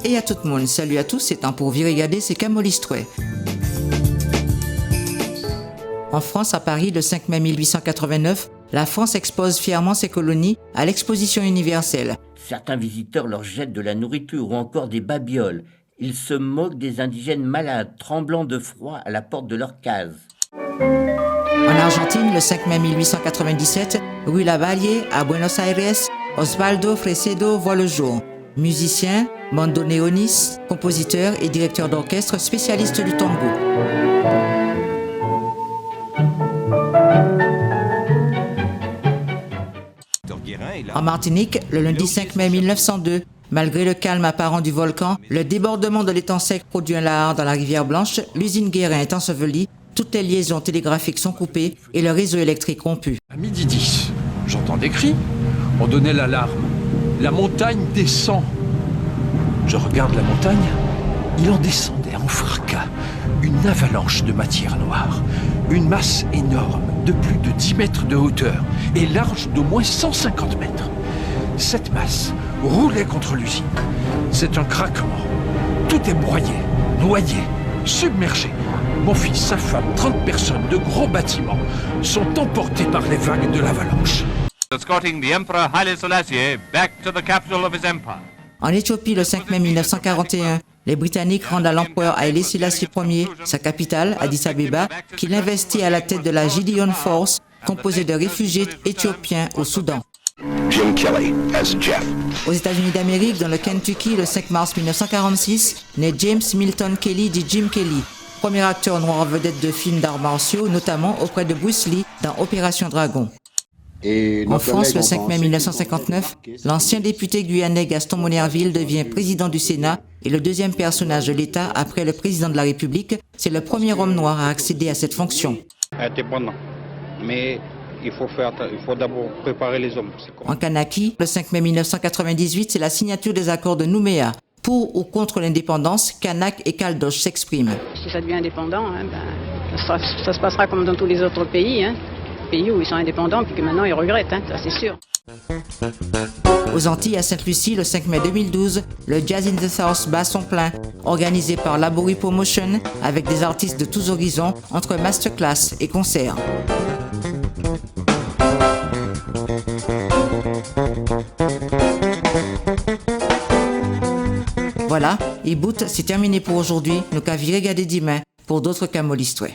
Et à tout le monde, salut à tous, c'est temps pour virer regarder ces Camolistoué. En France, à Paris, le 5 mai 1889, la France expose fièrement ses colonies à l'exposition universelle. Certains visiteurs leur jettent de la nourriture ou encore des babioles. Ils se moquent des indigènes malades, tremblant de froid à la porte de leur case. En Argentine, le 5 mai 1897, rue Lavalle, à Buenos Aires, Osvaldo Fresedo voit le jour. Musicien, bandoneoniste, compositeur et directeur d'orchestre spécialiste du tango. En Martinique, le lundi 5 mai 1902, malgré le calme apparent du volcan, le débordement de l'étang sec produit un lahar dans la rivière Blanche, l'usine Guérin est ensevelie, toutes les liaisons télégraphiques sont coupées et le réseau électrique rompu. À midi 10, j'entends des cris, on donnait l'alarme. La montagne descend. Je regarde la montagne, il en descendait en fracas, une avalanche de matière noire, une masse énorme de plus de 10 mètres de hauteur et large d'au moins 150 mètres. Cette masse roulait contre l'usine. C'est un craquement. Tout est broyé, noyé, submergé. Mon fils, sa femme, 30 personnes de gros bâtiments sont emportés par les vagues de l'avalanche. Escorting the Emperor Haile Selassie back to the capital of his empire. En Éthiopie, le 5 mai 1941, les Britanniques rendent à l'empereur Haile Selassie Ier sa capitale, Addis Abeba, qu'il investit à la tête de la Gideon Force, composée de réfugiés éthiopiens au Soudan. Jim Kelly as Jeff. Aux États-Unis d'Amérique, dans le Kentucky, le 5 mars 1946, naît James Milton Kelly dit Jim Kelly, premier acteur noir vedette de films d'arts martiaux, notamment auprès de Bruce Lee dans Opération Dragon. En France, le 5 mai 1959, l'ancien député guyanais Gaston Monnerville devient président du Sénat et le deuxième personnage de l'État après le président de la République. C'est le premier homme noir à accéder à cette fonction. Indépendant. Mais il faut d'abord préparer les hommes. En Kanaki, le 5 mai 1998, c'est la signature des accords de Nouméa. Pour ou contre l'indépendance, Kanak et Caldoche s'expriment. Si ça devient indépendant, ça se passera comme dans tous les autres pays. Pays où ils sont indépendants puis que maintenant ils regrettent, ça c'est sûr. Aux Antilles, à Sainte-Lucie, le 5 mai 2012, le Jazz in the South bat son plein, organisé par Labori Promotion avec des artistes de tous horizons entre masterclass et concerts. Voilà, et bout, c'est terminé pour aujourd'hui. Nous qu'à virer regarder demain pour d'autres Camolistoué.